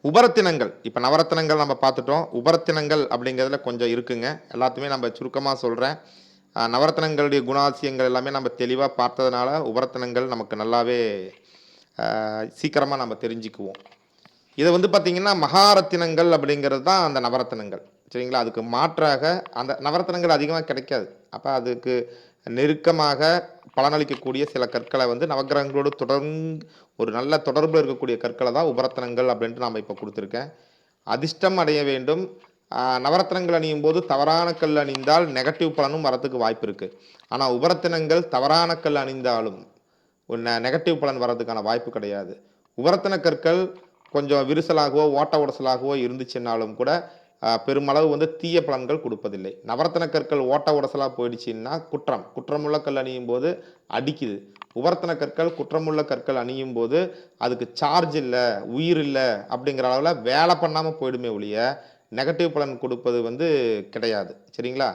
உபரத்தினங்கள் இப்போ நவரத்தினங்கள் நம்ம பார்த்துட்டோம். உபரத்தினங்கள் அப்படிங்கிறதுல கொஞ்சம் இருக்குங்க. எல்லாத்தையுமே நம்ம சுருக்கமாக சொல்கிறேன். நவரத்தினங்களுடைய குணாதிசயங்கள் எல்லாமே நம்ம தெளிவாக பார்த்ததுனால உபரத்தினங்கள் நமக்கு நல்லாவே சீக்கிரமாக நம்ம தெரிஞ்சுக்குவோம். இதை வந்து பார்த்தீங்கன்னா மகாரத்தினங்கள் அப்படிங்கிறது தான் அந்த நவரத்தினங்கள். சரிங்களா? அதுக்கு மாற்றாக அந்த நவரத்தினங்கள் அதிகமாக கிடைக்காது. அப்போ அதுக்கு நெருக்கமாக பலனளிக்கக்கூடிய சில கற்களை வந்து நவக்கிரகங்களோடு ஒரு நல்ல தொடர்பில் இருக்கக்கூடிய கற்களை தான் உபரத்தினங்கள் அப்படின்ட்டு நாம் இப்போ கொடுத்துருக்கேன். அதிர்ஷ்டம் அடைய வேண்டும். நவரத்தினங்கள் அணியும் போது தவறான கல் அணிந்தால் நெகட்டிவ் பலனும் வரத்துக்கு வாய்ப்பு இருக்குது. ஆனால் உபரத்தினங்கள் தவறான கல் அணிந்தாலும் நெகட்டிவ் பலன் வர்றதுக்கான வாய்ப்பு கிடையாது. உபரத்தின கற்கள் கொஞ்சம் விரிசலாகவோ ஓட்ட உடசலாகவோ இருந்துச்சுன்னாலும் கூட பெருமளவு வந்து தீய பலன்கள் கொடுப்பதில்லை. நவரத்தின கற்கள் ஓட்ட உடசலாக போயிடுச்சுன்னா குற்றமுள்ள கல் அணியும் போது அடிக்குது. உபரத்தின கற்கள் குற்றமுள்ள கற்கள் அணியும் போது அதுக்கு சார்ஜ் இல்லை, உயிர் இல்லை அப்படிங்கிற அளவில் வேலை பண்ணாமல் போயிடுமே ஒழிய நெகட்டிவ் பலன் கொடுப்பது வந்து கிடையாது. சரிங்களா?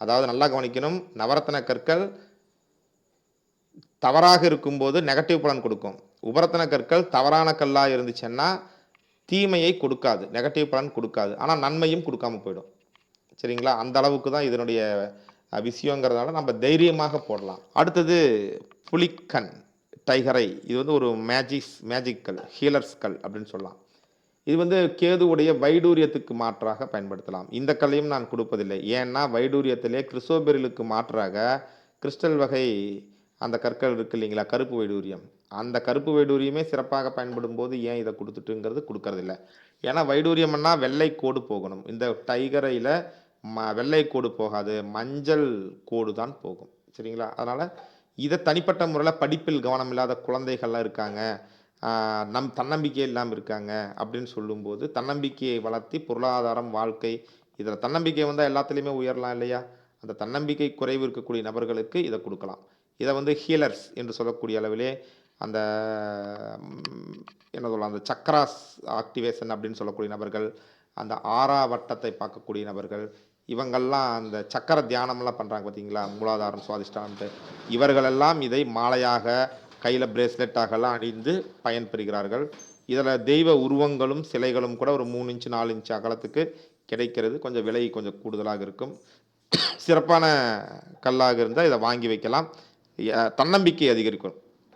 அதாவது நல்லா கவனிக்கணும். நவரத்தின கற்கள் தவறாக இருக்கும்போது நெகட்டிவ் பலன் கொடுக்கும். உபரத்தின கற்கள் தவறான கல்லாக இருந்துச்சுன்னா தீமையை கொடுக்காது, நெகட்டிவ் பலன் கொடுக்காது. ஆனால் நன்மையும் கொடுக்காம போயிடும். சரிங்களா? அந்த அளவுக்கு தான் இதனுடைய விஷயங்கிறதுனால நம்ம தைரியமாக போடலாம். அடுத்தது புலிக்கண் டைகரை. இது வந்து ஒரு மேஜிக் கல், ஹீலர்ஸ் கல் அப்படின்னு சொல்லலாம். இது வந்து கேதுவுடைய வைடூரியத்துக்கு மாற்றாக பயன்படுத்தலாம். இந்த கல்லையும் நான் கொடுப்பதில்லை. ஏன்னா வைடூரியத்திலே கிறிஸ்டோபெரிலுக்கு மாற்றாக கிறிஸ்டல் வகை அந்த கற்கள் இருக்கு இல்லைங்களா, கருப்பு வைடூரியம். அந்த கருப்பு வைடூரியமே சிறப்பாக பயன்படும் போது ஏன் இதை கொடுத்துட்டுங்கிறது கொடுக்கறதில்ல. ஏன்னா வைடூரியம்னா வெள்ளை கோடு போகணும். இந்த டைகரையில் வெள்ளை கோடு போகாது, மஞ்சள் கோடு தான் போகும். சரிங்களா? அதனால் இதை தனிப்பட்ட முறையில் படிப்பில் கவனம் இல்லாத குழந்தைகள்லாம் இருக்காங்க, தன்னம்பிக்கை இல்லாமல் இருக்காங்க அப்படின்னு சொல்லும்போது தன்னம்பிக்கையை வளர்த்தி பொருளாதாரம், வாழ்க்கை, இதில் தன்னம்பிக்கை வந்தால் எல்லாத்துலேயுமே உயரலாம் இல்லையா? அந்த தன்னம்பிக்கை குறைவு இருக்கக்கூடிய நபர்களுக்கு இதை கொடுக்கலாம். இதை வந்து ஹீலர்ஸ் என்று சொல்லக்கூடிய அளவிலே அந்த என்ன சொல்லலாம், அந்த சக்கராஸ் ஆக்டிவேஷன் அப்படின்னு சொல்லக்கூடிய நபர்கள், அந்த ஆறா வட்டத்தை பார்க்கக்கூடிய நபர்கள், இவங்கள்லாம் அந்த சக்கர தியானம்லாம் பண்ணுறாங்க பார்த்தீங்களா, மூலாதாரம் சுவாதிஷ்டான்ட்டு, இவர்களெல்லாம் இதை மாலையாக கையில் பிரேஸ்லெட்டாகலாம் அணிந்து பயன்பெறுகிறார்கள். இதில் தெய்வ உருவங்களும் சிலைகளும் கூட ஒரு 3 இன்ச்சு 4 இன்ச்சு அகலத்துக்கு கிடைக்கிறது. கொஞ்சம் விலை கொஞ்சம் கூடுதலாக இருக்கும். சிறப்பான கல்லாக இருந்தால் இதை வாங்கி வைக்கலாம். தன்னம்பிக்கை அதிகரிக்கும்.